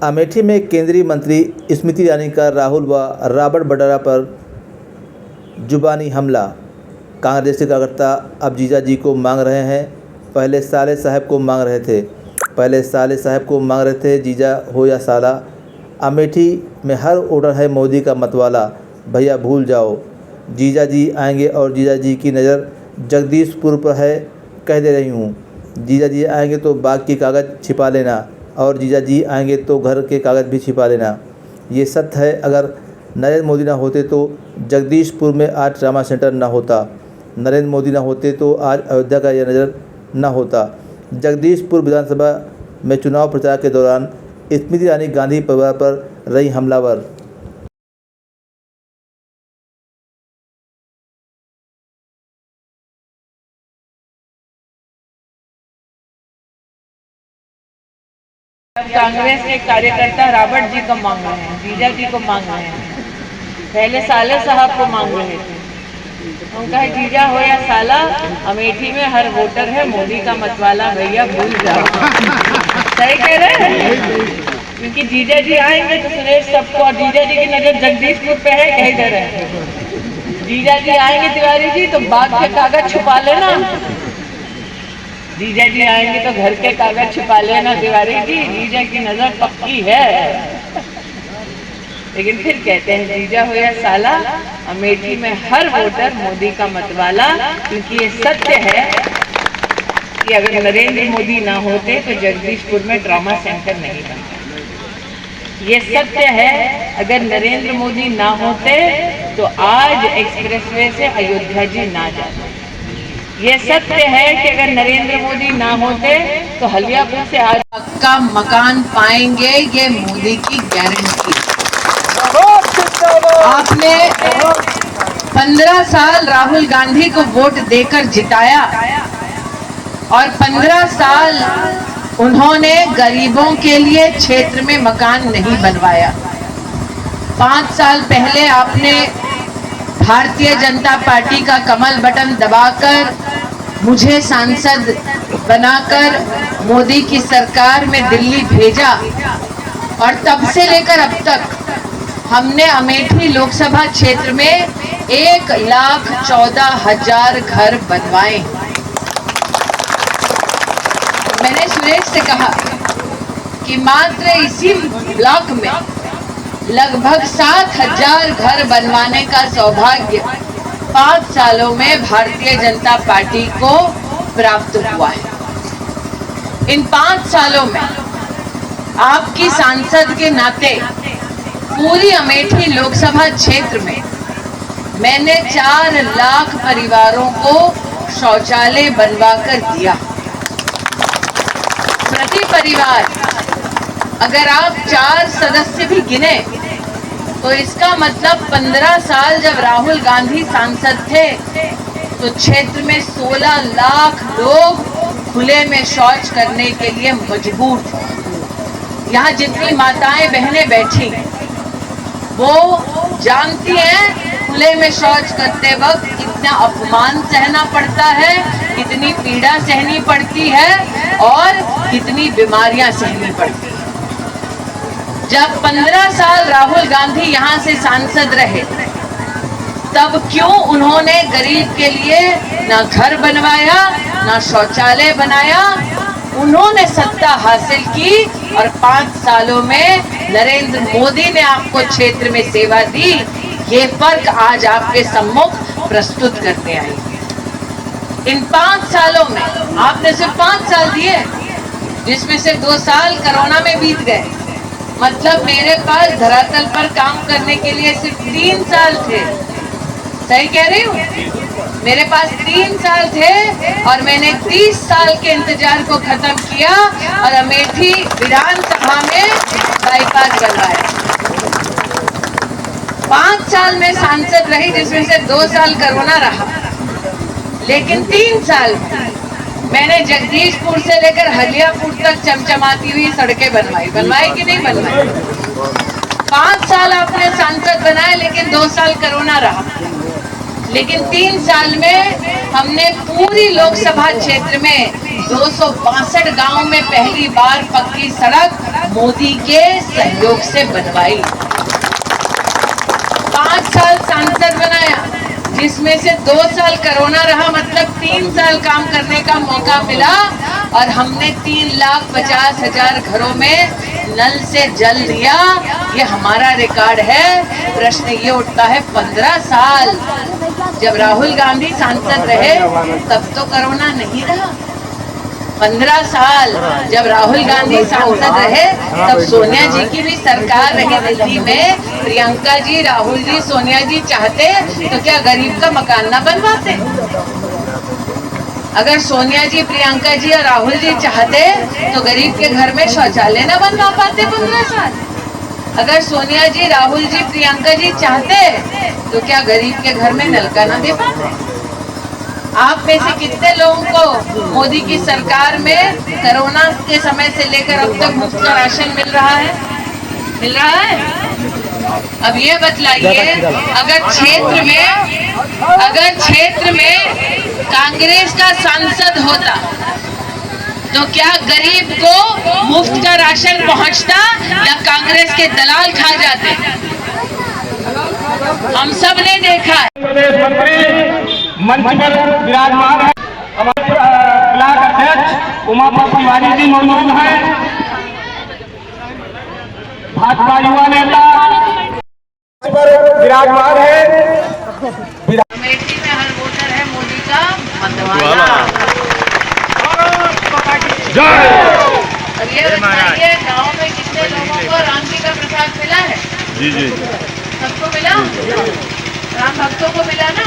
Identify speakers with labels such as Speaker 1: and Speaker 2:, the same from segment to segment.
Speaker 1: अमेठी में केंद्रीय मंत्री स्मृति ईरानी का राहुल व रॉबर्ट वड्रा पर जुबानी हमला। कांग्रेस के कार्यकर्ता अब जीजा जी को मांग रहे हैं। पहले साले साहब को मांग रहे थे, जीजा हो या साला। अमेठी में हर वोटर है मोदी का मतवाला, भैया भूल जाओ। जीजा जी आएंगे और जीजा जी की नज़र जगदीशपुर पर है, कह दे रही हूँ। जीजा जी आएंगे तो बाग की कागज़ छिपा लेना, और जीजा जी आएंगे तो घर के कागज़ भी छिपा लेना। ये सत्य है, अगर नरेंद्र मोदी ना होते तो जगदीशपुर में आज ट्रामा सेंटर ना होता। नरेंद्र मोदी ना होते तो आज अयोध्या का यह नज़र ना होता। जगदीशपुर विधानसभा में चुनाव प्रचार के दौरान स्मृति ईरानी गांधी परिवार पर रही हमलावर।
Speaker 2: कांग्रेस के कार्यकर्ता रॉबर्ट जी को मांग रहे हैं, जीजा जी को मांग रहे हैं, पहले साले साहब को मांग रहे थे। उनका है जीजा हो या साला, अमेठी में हर वोटर है मोदी का मतवाला, भैया भूल जाओ। सही कह रहे हैं, क्योंकि जीजा जी आएंगे तो सुरेश सबको, और जीजा जी की नजर जगदीशपुर पे है, कह दे रहे हैं। जीजा जी आएंगे तिवारी जी तो बाग के कागज छुपा लेना। जीजा जी आएंगे तो घर के कागज छुपा लेना तिवारी जी, जीजा की नजर पक्की है। लेकिन फिर कहते हैं जीजा हो या साला, अमेठी में हर वोटर मोदी का मतवाला, क्योंकि ये सत्य है कि अगर नरेंद्र मोदी ना होते तो जगदीशपुर में ट्रॉमा सेंटर नहीं बनता। ये सत्य है, अगर नरेंद्र मोदी ना होते तो आज एक्सप्रेसवे से अयोध्या जी ना जाते। ये सत्य है कि अगर नरेंद्र मोदी ना होते तो हलियापुर से आज पक्का मकान पाएंगे, ये मोदी की गारंटी। आपने 15 साल राहुल गांधी को वोट देकर जिताया, और 15 साल उन्होंने गरीबों के लिए क्षेत्र में मकान नहीं बनवाया। 5 साल पहले आपने भारतीय जनता पार्टी का कमल बटन दबाकर मुझे सांसद बनाकर मोदी की सरकार में दिल्ली भेजा, और तब से लेकर अब तक हमने अमेठी लोकसभा क्षेत्र में 1,14,000 घर बनवाए। मैंने सुरेश से कहा कि मात्र इसी ब्लॉक में लगभग 7,000 घर बनवाने का सौभाग्य 5 सालों में भारतीय जनता पार्टी को प्राप्त हुआ है। इन 5 सालों में आपकी सांसद के नाते पूरी अमेठी लोकसभा क्षेत्र में मैंने 4 लाख परिवारों को शौचालय बनवाकर दिया। प्रति परिवार अगर आप 4 सदस्य भी गिने तो इसका मतलब 15 साल जब राहुल गांधी सांसद थे तो क्षेत्र में 16 लाख लोग खुले में शौच करने के लिए मजबूर थे। यहाँ जितनी माताएं बहनें बैठी वो जानती हैं खुले में शौच करते वक्त कितना अपमान सहना पड़ता है, कितनी पीड़ा सहनी पड़ती है, और कितनी बीमारियां सहनी पड़ती है। जब 15 साल राहुल गांधी यहाँ से सांसद रहे तब क्यों उन्होंने गरीब के लिए ना घर बनवाया ना शौचालय बनाया। उन्होंने सत्ता हासिल की और 5 सालों में नरेंद्र मोदी ने आपको क्षेत्र में सेवा दी। ये फर्क आज आपके सम्मुख प्रस्तुत करते आई। इन 5 सालों में आपने सिर्फ 5 साल दिए, जिसमें से 2 साल कोरोना में बीत गए। मतलब मेरे पास धरातल पर काम करने के लिए सिर्फ 3 साल थे। सही कह रही हूँ? मेरे पास 3 साल थे और मैंने 30 साल के इंतजार को खत्म किया और अमेठी विधानसभा में बाईपास बनवाया। 5 साल में सांसद रही, जिसमें से 2 साल कोरोना रहा, लेकिन 3 साल मैंने जगदीशपुर से लेकर हलियापुर तक चमचमाती हुई सड़कें बनवाई कि नहीं बनवाई। 5 साल आपने सांसद बनाए, लेकिन 2 साल कोरोना रहा। लेकिन 3 साल में हमने पूरी लोकसभा क्षेत्र में 262 गांव में पहली बार पक्की सड़क मोदी के सहयोग से बनवाई। 5 साल सांसद बनाया, जिसमें से 2 साल कोरोना रहा, मतलब 3 साल काम करने का मौका मिला और हमने 3,50,000 घरों में नल से जल दिया। ये हमारा रिकॉर्ड है। प्रश्न ये उठता है, 15 साल जब राहुल गांधी सांसद रहे तब तो कोरोना नहीं रहा। 15 साल जब राहुल गांधी सांसद रहे तब सोनिया जी की भी सरकार रही दिल्ली में। प्रियंका जी, राहुल जी, सोनिया जी चाहते तो क्या गरीब का मकान ना बनवाते? अगर सोनिया जी, प्रियंका जी और राहुल जी चाहते तो गरीब के घर में शौचालय ना बनवा पाते 15 साल? अगर सोनिया जी, राहुल जी, प्रियंका जी चाहते तो क्या गरीब के घर में नलका ना दे पाते? आप में से कितने लोगों को मोदी की सरकार में कोरोना के समय से लेकर अब तक मुफ्त का राशन मिल रहा है? मिल रहा है? अब ये बतलाइए, अगर क्षेत्र में कांग्रेस का सांसद होता तो क्या गरीब को मुफ्त का राशन पहुंचता या कांग्रेस के दलाल खा जाते? हम सब ने देखा है।
Speaker 3: प्रदेश मंत्री मंच पर विराजमान है। हमारे ब्लॉक अध्यक्ष उमापति तिवारी जी मौजूद हैं। भाजपा युवा नेता पर विराजमान है।
Speaker 2: अमेठी में हर वोटर है मोदी का मतवाला। और ये बताइए, गाँव में कितने लोगों को राम जी का प्रसाद मिला है?
Speaker 4: जी जी,
Speaker 2: सबको मिला? राम भक्तों को मिला ना?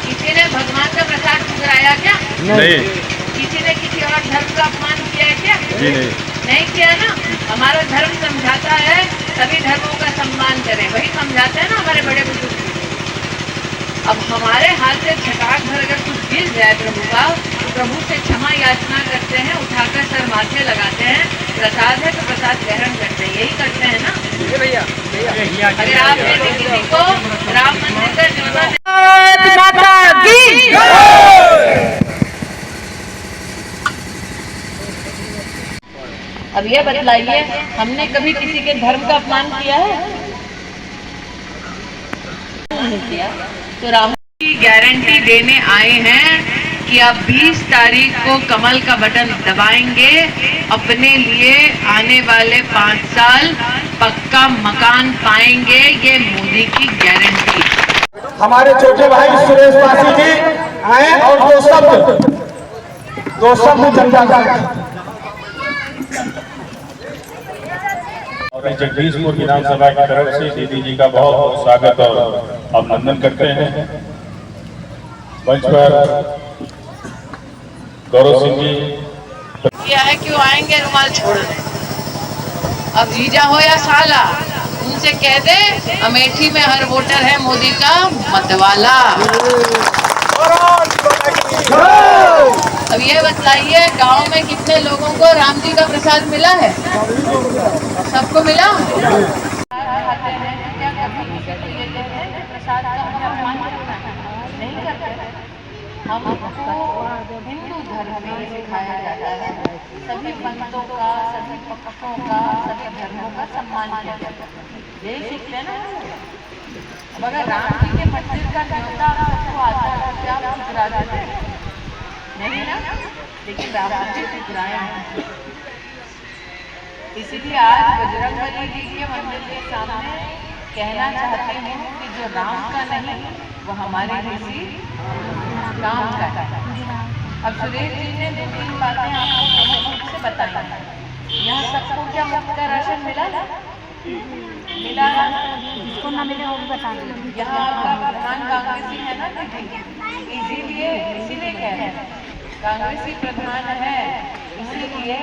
Speaker 2: किसी ने भगवान का प्रसाद ठुकराया क्या?
Speaker 4: नहीं।
Speaker 2: किसी ने किसी और धर्म का अपमान किया है क्या?
Speaker 4: जी
Speaker 2: नहीं किया ना। हमारा धर्म समझाता है सभी धर्मों का सम्मान करें, वही समझाते हैं ना हमारे बड़े बुजुर्ग। अब हमारे हाथ से छटाक भर अगर कुछ गिर जाए प्रभु का, तो प्रभु से क्षमा याचना करते हैं, उठाकर सर माथे लगाते हैं। प्रसाद है तो प्रसाद ग्रहण करते हैं, यही करते हैं ना भैया। अगर आपने भी किसी को राम मंदिर का न्योता अब ये बतलाइए, हमने कभी किसी के धर्म का अपमान किया है? नहीं किया। तो राहुल की गारंटी देने आए हैं कि अब 20 तारीख को कमल का बटन दबाएंगे, अपने लिए आने वाले 5 साल पक्का मकान पाएंगे। ये मोदी की गारंटी।
Speaker 3: हमारे छोटे भाई सुरेश पासी जी आए और दो शब्द जनता का
Speaker 4: और जगदीशपुर विधानसभा की तरफ से दीदी जी का बहुत बहुत स्वागत और अभिनंदन करते हैं। मंच पर गौरव सिंह जी
Speaker 2: किया है कि वो आएंगे रुमाल छोड़ने। अब जीजा हो या साला, उनसे कह दे अमेठी में हर वोटर है मोदी का मतवाला। अब ये बतलाइए, गांव में कितने लोगों को राम जी का प्रसाद मिला है? सबको मिला? खाते हैं तो क्या कभी किसी को ये कहते हैं कि प्रसाद का हमें अपमान करना है? नहीं करते। हमको हिंदू धर्म में सिखाया जाता है सभी पंथों का, सभी पक्षों का, सभी धर्मों का सम्मान किया जाता है। यही सीखते हैं ना। अब अगर राम जी के मंदिर का न्योता सबको आता है तो क्या आप ठुकरा देते? नहीं ना। लेकिन राम जी ठुकराए हैं। इसीलिए आज बजरंगबली जी के मंदिर के सामने कहना चाहती हूँ कि जो राम का नहीं वो हमारे किसी काम का है। अब सुरेश जी ने 2-3 बातें आपको प्रमुख रूप से बताई। यहाँ सबको क्या मुफ्त का राशन मिला? मिला ना? जिसको ना मिले वो भी बता दीजिए। यहाँ आपका प्रधान कांग्रेसी है ना दीदी, इसीलिए कह रहे हैं कांग्रेसी प्रधान है, इसीलिए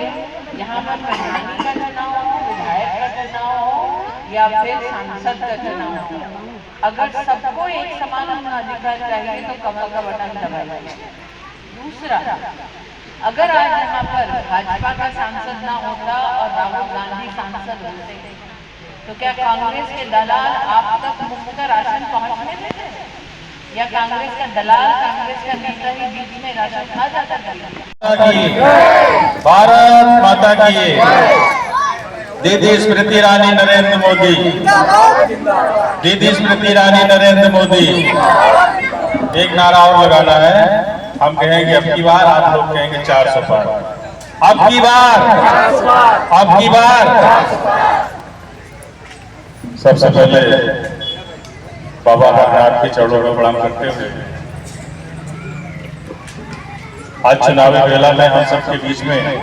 Speaker 2: यहाँ पर प्रधानी का चुनाव हो, विधायक का चुनाव हो या फिर सांसद का चुनाव हो, अगर सबको एक समान अपना अधिकार चाहिए तो कमल का बटन दबाइए। दूसरा, अगर आज यहाँ पर भाजपा का सांसद ना होता और राहुल गांधी सांसद होते तो क्या कांग्रेस के दलाल आप तक मुफ्त का राशन पहुँचने देते? या कांग्रेस का दलाल, कांग्रेस का नेता ही बीच में राशन खा जाता था?
Speaker 4: भारत माता की दीदी स्मृति ईरानी नरेंद्र मोदी, दीदी स्मृति ईरानी नरेंद्र मोदी। एक नारा और लगाना है, हम कहेंगे अब की बार, आप लोग कहेंगे 400 पार। अब की बार, अब की बार। सबसे पहले बाबा अमरनाथ के चरणों में प्रणाम करते हुए आज चुनावी बेला में हम सबके बीच में